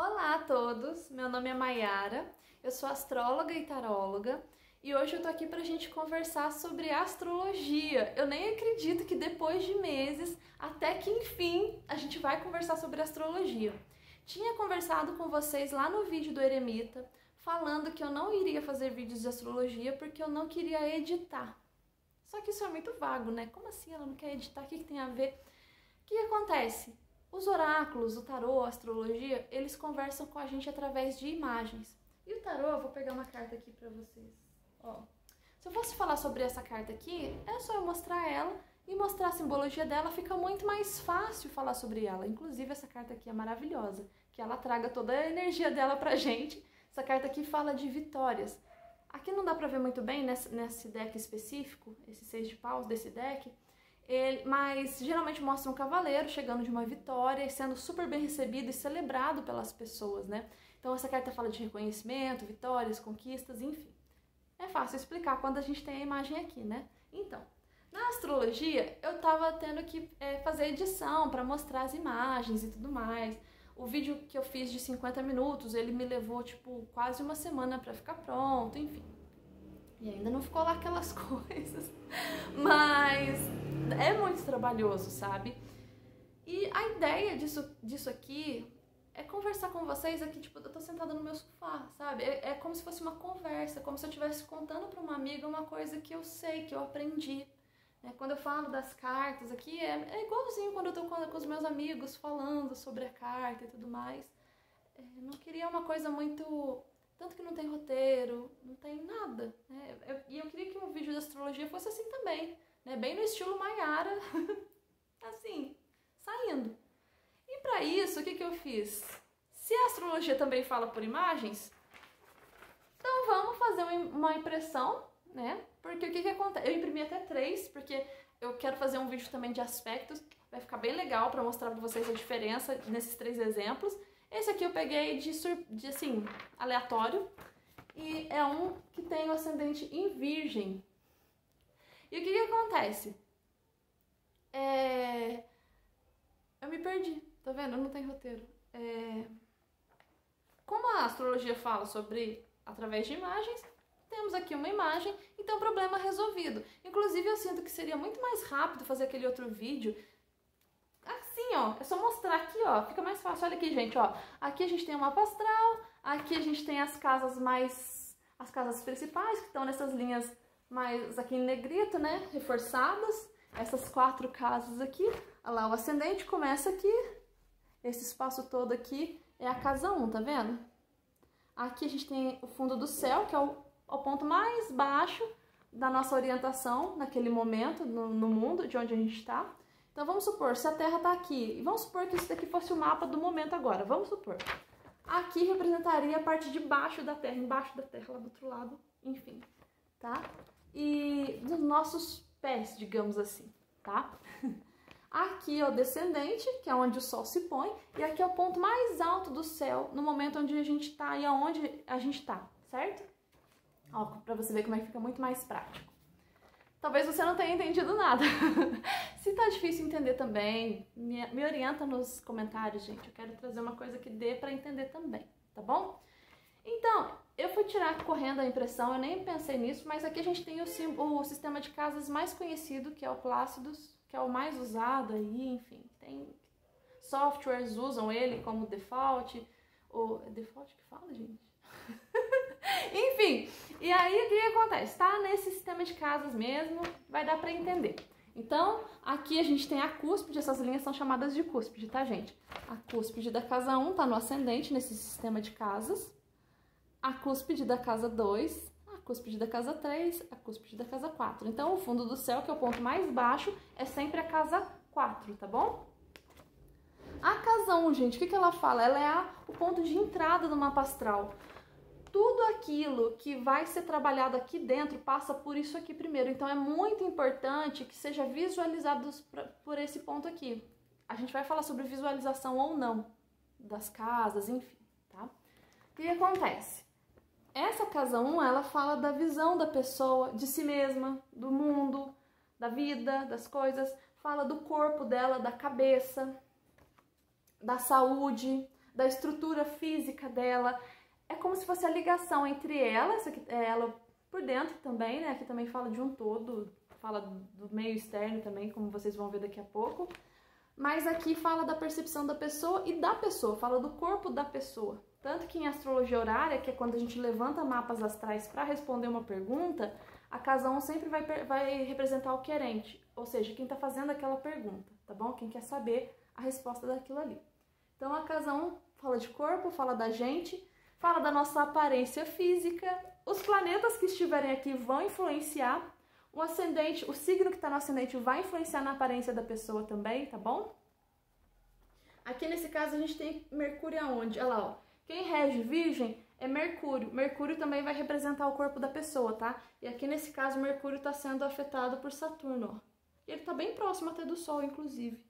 Olá a todos, meu nome é Maiara, eu sou astróloga e taróloga e hoje eu tô aqui pra gente conversar sobre astrologia. Eu nem acredito que depois de meses, até que enfim, a gente vai conversar sobre astrologia. Tinha conversado com vocês lá no vídeo do Eremita, falando que eu não iria fazer vídeos de astrologia porque eu não queria editar. Só que isso é muito vago, né? Como assim ela não quer editar? O que tem a ver? O que acontece? Os oráculos, o tarô, a astrologia, eles conversam com a gente através de imagens. E o tarô, eu vou pegar uma carta aqui pra vocês. Ó, se eu fosse falar sobre essa carta aqui, é só eu mostrar ela e mostrar a simbologia dela, fica muito mais fácil falar sobre ela. Inclusive, essa carta aqui é maravilhosa, que ela traga toda a energia dela pra gente. Essa carta aqui fala de vitórias. Aqui não dá pra ver muito bem nesse deck específico, esse 6 de paus desse deck, mas geralmente mostra um cavaleiro chegando de uma vitória e sendo super bem recebido e celebrado pelas pessoas, né? Então essa carta fala de reconhecimento, vitórias, conquistas, enfim. É fácil explicar quando a gente tem a imagem aqui, né? Então, na astrologia eu tava tendo que fazer edição para mostrar as imagens e tudo mais. O vídeo que eu fiz de 50 minutos, ele me levou, tipo, quase uma semana para ficar pronto, enfim. E ainda não ficou lá aquelas coisas, mas é muito trabalhoso, sabe? E a ideia disso aqui é conversar com vocês aqui, tipo, eu tô sentada no meu sofá, sabe? É como se fosse uma conversa, como se eu estivesse contando pra uma amiga uma coisa que eu sei, que eu aprendi. Quando eu falo das cartas aqui, é igualzinho quando eu tô com os meus amigos falando sobre a carta e tudo mais. Não queria uma coisa muito... Tanto que não tem roteiro, não tem nada, né? E eu queria que um vídeo de astrologia fosse assim também, né? Bem no estilo Maiara, assim, saindo. E pra isso, o que eu fiz? Se a astrologia também fala por imagens, então vamos fazer uma impressão, né? Porque o que acontece? Eu imprimi até 3, porque eu quero fazer um vídeo também de aspectos, vai ficar bem legal pra mostrar pra vocês a diferença nesses 3 exemplos. Esse aqui eu peguei de assim, aleatório, e é um que tem o ascendente em Virgem. E o que acontece? Eu me perdi, tá vendo? Não tem roteiro. Como a astrologia fala sobre através de imagens, temos aqui uma imagem, então problema resolvido. Inclusive eu sinto que seria muito mais rápido fazer aquele outro vídeo. Assim, ó, é só mostrar aqui, ó, fica mais fácil. Olha aqui, gente, ó, aqui a gente tem o mapa astral, aqui a gente tem as casas as casas principais, que estão nessas linhas mais aqui em negrito, né, reforçadas, essas 4 casas aqui. Olha lá, o ascendente começa aqui, esse espaço todo aqui é a casa 1, tá vendo? Aqui a gente tem o fundo do céu, que é o ponto mais baixo da nossa orientação naquele momento, no mundo, de onde a gente está. Então vamos supor, se a Terra está aqui, e vamos supor que isso daqui fosse o mapa do momento agora, vamos supor. Aqui representaria a parte de baixo da Terra, embaixo da Terra, lá do outro lado, enfim, tá? E dos nossos pés, digamos assim, tá? Aqui é o descendente, que é onde o Sol se põe, e aqui é o ponto mais alto do céu, no momento onde a gente tá e aonde a gente tá, certo? Ó, pra você ver como é que fica muito mais prático. Talvez você não tenha entendido nada. Se tá difícil entender também, me orienta nos comentários, gente. Eu quero trazer uma coisa que dê pra entender também, tá bom? Então, eu fui tirar correndo a impressão, eu nem pensei nisso, mas aqui a gente tem o sistema de casas mais conhecido, que é o Plácidos, que é o mais usado aí, enfim. Tem softwares usam ele como default. É default que fala, gente? Enfim, e aí o que acontece? Tá nesse sistema de casas mesmo, vai dar pra entender. Então, aqui a gente tem a cúspide, essas linhas são chamadas de cúspide, tá, gente? A cúspide da casa 1 tá no ascendente, nesse sistema de casas. A cúspide da casa 2, a cúspide da casa 3, a cúspide da casa 4. Então, o fundo do céu, que é o ponto mais baixo, é sempre a casa 4, tá bom? A casa 1, gente, o que ela fala? Ela é o ponto de entrada do mapa astral. Tudo aquilo que vai ser trabalhado aqui dentro passa por isso aqui primeiro. Então, é muito importante que seja visualizado por esse ponto aqui. A gente vai falar sobre visualização ou não das casas, enfim, tá? O que acontece? Essa casa 1, ela fala da visão da pessoa, de si mesma, do mundo, da vida, das coisas. Fala do corpo dela, da cabeça, da saúde, da estrutura física dela. É como se fosse a ligação entre ela, essa aqui é ela por dentro também, né? Aqui também fala de um todo, fala do meio externo também, como vocês vão ver daqui a pouco. Mas aqui fala da percepção da pessoa e da pessoa, fala do corpo da pessoa. Tanto que em astrologia horária, que é quando a gente levanta mapas astrais para responder uma pergunta, a casa 1 sempre vai representar o querente, ou seja, quem está fazendo aquela pergunta, tá bom? Quem quer saber a resposta daquilo ali. Então a casa 1 fala de corpo, fala da gente, fala da nossa aparência física. Os planetas que estiverem aqui vão influenciar. O ascendente, o signo que está no ascendente vai influenciar na aparência da pessoa também, tá bom? Aqui nesse caso a gente tem Mercúrio aonde? Olha lá, ó. Quem rege Virgem é Mercúrio. Mercúrio também vai representar o corpo da pessoa, tá? E aqui nesse caso Mercúrio está sendo afetado por Saturno, ó. E ele está bem próximo até do Sol, inclusive,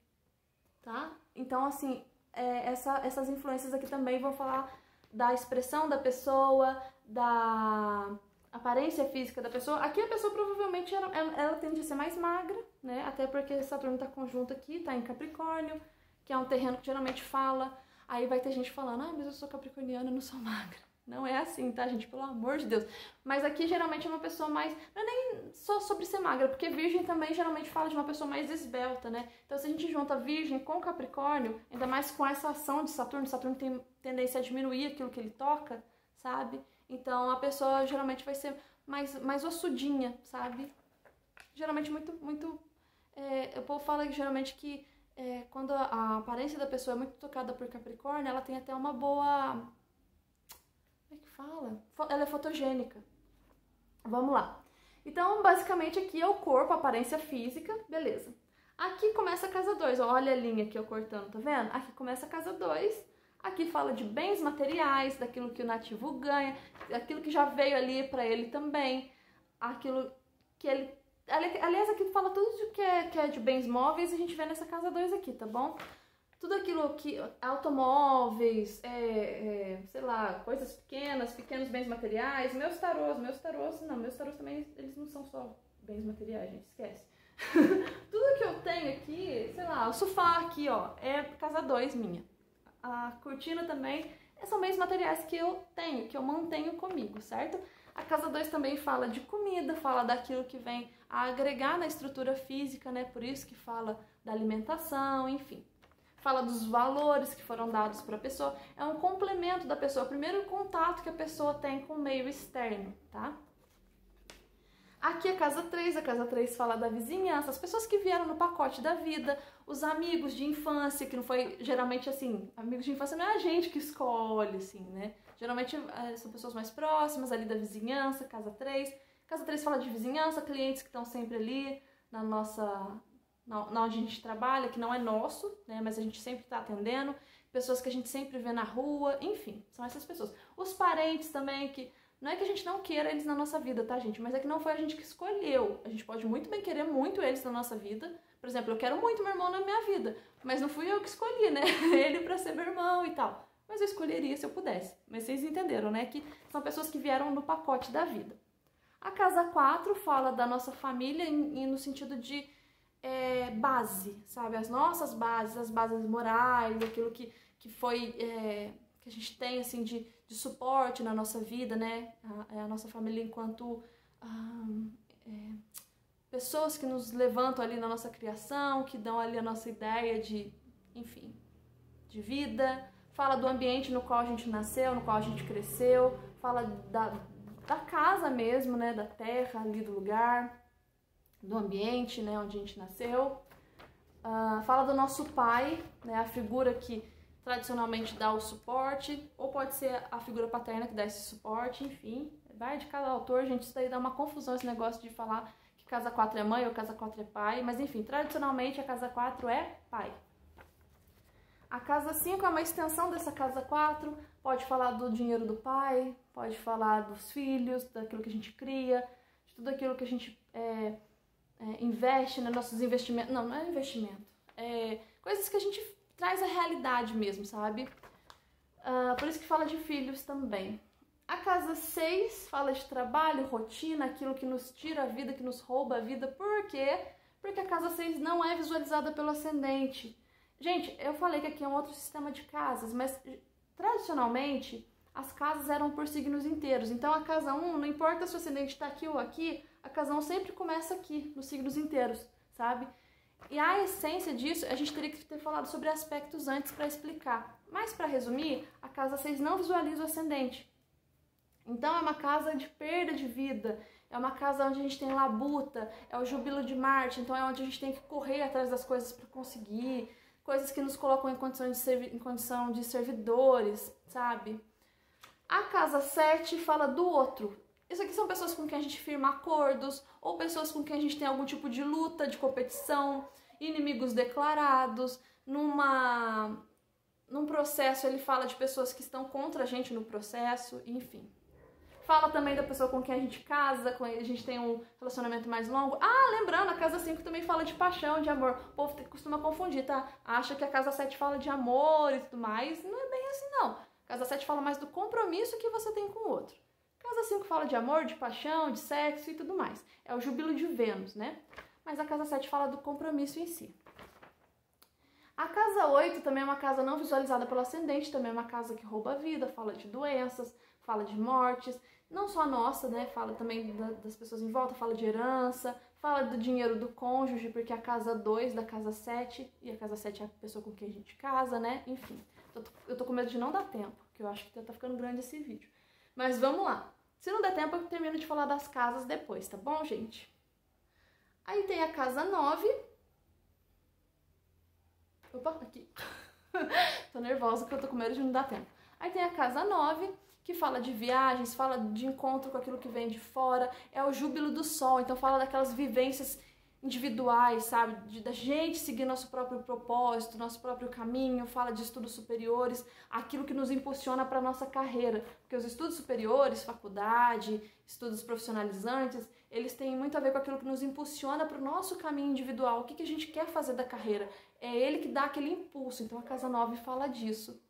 tá? Então, assim, essas influências aqui também vão falar da expressão da pessoa, da aparência física da pessoa. Aqui a pessoa provavelmente ela tende a ser mais magra, né? Até porque Saturno está conjunto aqui, está em Capricórnio, que é um terreno que geralmente fala. Aí vai ter gente falando, ah, mas eu sou capricorniana, eu não sou magra. Não é assim, tá, gente? Pelo amor de Deus. Mas aqui geralmente é uma pessoa mais... Não é nem só sobre ser magra, porque Virgem também geralmente fala de uma pessoa mais esbelta, né? Então se a gente junta Virgem com Capricórnio, ainda mais com essa ação de Saturno, Saturno tem tendência a diminuir aquilo que ele toca, sabe? Então a pessoa geralmente vai ser mais ossudinha, sabe? Geralmente muito... o povo fala que geralmente que quando a aparência da pessoa é muito tocada por Capricórnio, ela tem até uma boa... Como é que fala? Ela é fotogênica. Vamos lá. Então, basicamente, aqui é o corpo, a aparência física, beleza. Aqui começa a casa 2, olha a linha aqui eu cortando, tá vendo? Aqui começa a casa 2, aqui fala de bens materiais, daquilo que o nativo ganha, daquilo que já veio ali pra ele também, aquilo que ele... Aliás, aqui fala tudo que é de bens móveis, a gente vê nessa casa 2 aqui, tá bom? Tudo aquilo que... automóveis, sei lá, coisas pequenos bens materiais, meus tarôs também, eles não são só bens materiais, gente, esquece. Tudo que eu tenho aqui, sei lá, o sofá aqui, ó, é casa 2 minha. A cortina também, são bens materiais que eu tenho, que eu mantenho comigo, certo? A casa 2 também fala de comida, fala daquilo que vem a agregar na estrutura física, né? Por isso que fala da alimentação, enfim. Fala dos valores que foram dados para a pessoa. É um complemento da pessoa, o primeiro contato que a pessoa tem com o meio externo, tá? Aqui a casa 3 fala da vizinhança, as pessoas que vieram no pacote da vida, os amigos de infância, que não foi, geralmente assim, amigos de infância não é a gente que escolhe, assim, né? Geralmente são pessoas mais próximas ali da vizinhança, casa 3. Casa 3 fala de vizinhança, clientes que estão sempre ali na onde a gente trabalha, que não é nosso, né? Mas a gente sempre está atendendo, pessoas que a gente sempre vê na rua, enfim, são essas pessoas. Os parentes também, que não é que a gente não queira eles na nossa vida, tá, gente? Mas é que não foi a gente que escolheu. A gente pode muito bem querer muito eles na nossa vida. Por exemplo, eu quero muito meu irmão na minha vida, mas não fui eu que escolhi, né? Ele pra ser meu irmão e tal. Mas eu escolheria se eu pudesse. Mas vocês entenderam, né? Que são pessoas que vieram no pacote da vida. A casa 4 fala da nossa família no sentido de base, sabe? As nossas bases, as bases morais, aquilo que foi... que a gente tem, assim, de suporte na nossa vida, né? A nossa família enquanto pessoas que nos levantam ali na nossa criação, que dão ali a nossa ideia de, enfim, de vida. Fala do ambiente no qual a gente nasceu, no qual a gente cresceu. Fala da casa mesmo, né? Da terra ali, do lugar, do ambiente, né? Onde a gente nasceu. Fala do nosso pai, né? A figura que tradicionalmente dá o suporte, ou pode ser a figura paterna que dá esse suporte, enfim, vai de cada autor, gente, isso daí dá uma confusão, esse negócio de falar que casa 4 é mãe ou casa 4 é pai, mas enfim, tradicionalmente a casa 4 é pai. A casa 5 é uma extensão dessa casa 4, pode falar do dinheiro do pai, pode falar dos filhos, daquilo que a gente cria, de tudo aquilo que a gente investe, né, nossos investimentos, não é investimento, coisas que a gente traz a realidade mesmo, sabe? Por isso que fala de filhos também. A casa 6 fala de trabalho, rotina, aquilo que nos tira a vida, que nos rouba a vida. Por quê? Porque a casa 6 não é visualizada pelo ascendente. Gente, eu falei que aqui é um outro sistema de casas, mas tradicionalmente, as casas eram por signos inteiros. Então, a casa 1, não importa se o ascendente está aqui ou aqui, a casa 1 sempre começa aqui, nos signos inteiros, sabe? E a essência disso, a gente teria que ter falado sobre aspectos antes para explicar. Mas, para resumir, a casa 6 não visualiza o ascendente. Então, é uma casa de perda de vida, é uma casa onde a gente tem labuta, é o júbilo de Marte, então é onde a gente tem que correr atrás das coisas para conseguir, coisas que nos colocam em condição de servidores, sabe? A casa 7 fala do outro. Isso aqui são pessoas com quem a gente firma acordos, ou pessoas com quem a gente tem algum tipo de luta, de competição, inimigos declarados. Num processo, ele fala de pessoas que estão contra a gente no processo, enfim. Fala também da pessoa com quem a gente casa, com a gente tem um relacionamento mais longo. Ah, lembrando, a casa 5 também fala de paixão, de amor. O povo costuma confundir, tá? Acha que a casa 7 fala de amor e tudo mais. Não é bem assim, não. A casa 7 fala mais do compromisso que você tem com o outro. Casa 5 fala de amor, de paixão, de sexo e tudo mais. É o júbilo de Vênus, né? Mas a casa 7 fala do compromisso em si. A casa 8 também é uma casa não visualizada pelo ascendente, também é uma casa que rouba a vida, fala de doenças, fala de mortes, não só a nossa, né? Fala também das pessoas em volta, fala de herança, fala do dinheiro do cônjuge, porque a casa 2 da casa 7, e a casa 7 é a pessoa com quem a gente casa, né? Enfim, eu tô com medo de não dar tempo, porque eu acho que tá ficando grande esse vídeo. Mas vamos lá. Se não der tempo, eu termino de falar das casas depois, tá bom, gente? Aí tem a casa 9. Opa, aqui. Tô nervosa porque eu tô com medo de não dar tempo. Aí tem a casa 9, que fala de viagens, fala de encontro com aquilo que vem de fora. É o júbilo do sol, então fala daquelas vivências individuais, sabe? Da gente seguir nosso próprio propósito, nosso próprio caminho, fala de estudos superiores, aquilo que nos impulsiona para nossa carreira. Porque os estudos superiores, faculdade, estudos profissionalizantes, eles têm muito a ver com aquilo que nos impulsiona para o nosso caminho individual. O que a gente quer fazer da carreira? É ele que dá aquele impulso. Então a casa 9 fala disso.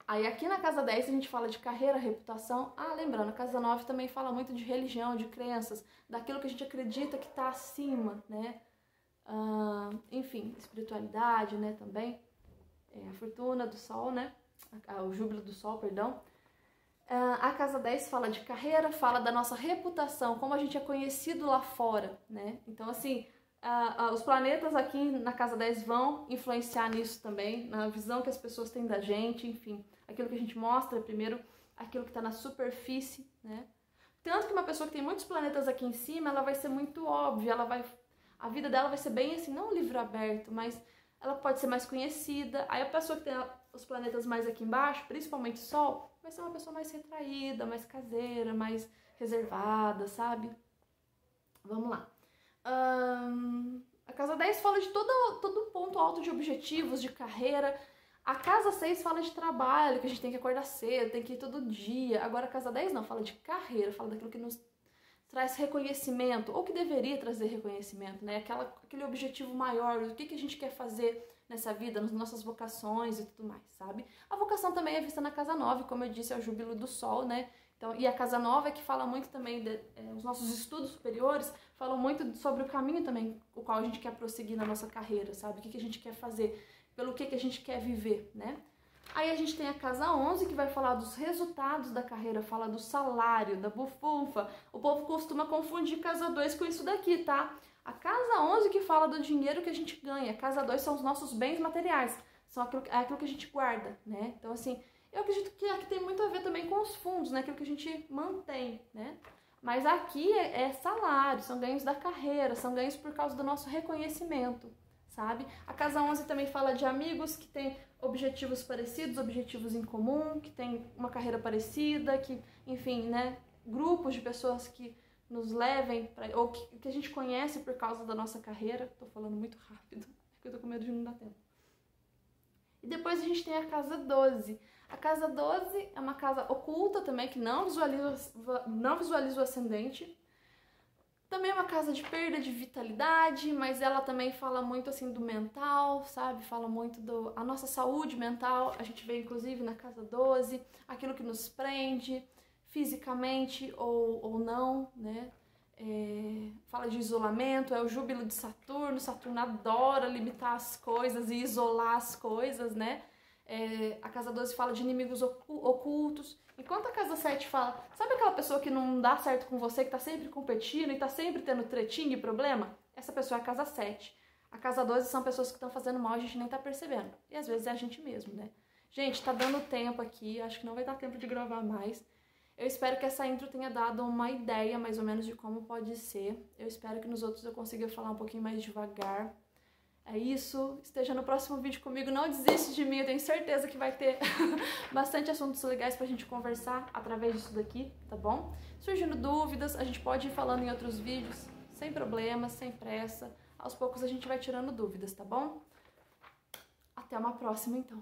Aí aqui na casa 10 a gente fala de carreira, reputação. Ah, lembrando, a casa 9 também fala muito de religião, de crenças, daquilo que a gente acredita que está acima, né? Enfim, espiritualidade, né, também. A fortuna do sol, né? O júbilo do sol, perdão. A casa 10 fala de carreira, fala da nossa reputação, como a gente é conhecido lá fora, né? Então, assim, os planetas aqui na casa 10 vão influenciar nisso também, na visão que as pessoas têm da gente, enfim. Aquilo que a gente mostra primeiro, aquilo que está na superfície, né? Tanto que uma pessoa que tem muitos planetas aqui em cima, ela vai ser muito óbvia, a vida dela vai ser bem assim, não um livro aberto, mas ela pode ser mais conhecida. Aí a pessoa que tem os planetas mais aqui embaixo, principalmente o Sol, vai ser uma pessoa mais retraída, mais caseira, mais reservada, sabe? Vamos lá. A casa 10 fala de todo um ponto alto de objetivos, de carreira. A casa 6 fala de trabalho, que a gente tem que acordar cedo, tem que ir todo dia. Agora a casa 10 não, fala de carreira, fala daquilo que nos traz reconhecimento, ou que deveria trazer reconhecimento, né? Aquele objetivo maior, o que a gente quer fazer nessa vida, nas nossas vocações e tudo mais, sabe? A vocação também é vista na casa 9, como eu disse, é o júbilo do sol, né? Então, e a casa 9 é que fala muito também, os nossos estudos superiores falam muito sobre o caminho também, o qual a gente quer prosseguir na nossa carreira, sabe? O que a gente quer fazer, pelo que a gente quer viver, né? Aí a gente tem a casa 11, que vai falar dos resultados da carreira, fala do salário, da bufunfa. O povo costuma confundir casa 2 com isso daqui, tá? A casa 11 que fala do dinheiro que a gente ganha. A casa 2 são os nossos bens materiais, são aquilo que a gente guarda, né? Então, assim, eu acredito que aqui tem muito a ver também com os fundos, né? Aquilo que a gente mantém, né? Mas aqui é salário, são ganhos da carreira, são ganhos por causa do nosso reconhecimento, sabe? A casa 11 também fala de amigos que têm objetivos parecidos, objetivos em comum, que têm uma carreira parecida, que, enfim, né? Grupos de pessoas que nos levem, ou que a gente conhece por causa da nossa carreira. Tô falando muito rápido, porque eu tô com medo de não dar tempo. E depois a gente tem a casa 12. A casa 12 é uma casa oculta também, que não visualiza o ascendente. Também é uma casa de perda de vitalidade, mas ela também fala muito assim do mental, sabe? Fala muito da nossa saúde mental. A gente vê inclusive na casa 12 aquilo que nos prende fisicamente ou não, né? Fala de isolamento, é o júbilo de Saturno. Saturno adora limitar as coisas e isolar as coisas, né? A casa 12 fala de inimigos ocultos. Enquanto a casa 7 fala, sabe aquela pessoa que não dá certo com você, que tá sempre competindo e tá sempre tendo tretinho e problema? Essa pessoa é a casa 7. A casa 12 são pessoas que estão fazendo mal, a gente nem tá percebendo. E às vezes é a gente mesmo, né? Gente, tá dando tempo aqui, acho que não vai dar tempo de gravar mais. Eu espero que essa intro tenha dado uma ideia mais ou menos de como pode ser. Eu espero que nos outros eu consiga falar um pouquinho mais devagar. É isso, esteja no próximo vídeo comigo, não desiste de mim, eu tenho certeza que vai ter bastante assuntos legais pra gente conversar através disso daqui, tá bom? Surgindo dúvidas, a gente pode ir falando em outros vídeos, sem problemas, sem pressa. Aos poucos a gente vai tirando dúvidas, tá bom? Até uma próxima, então.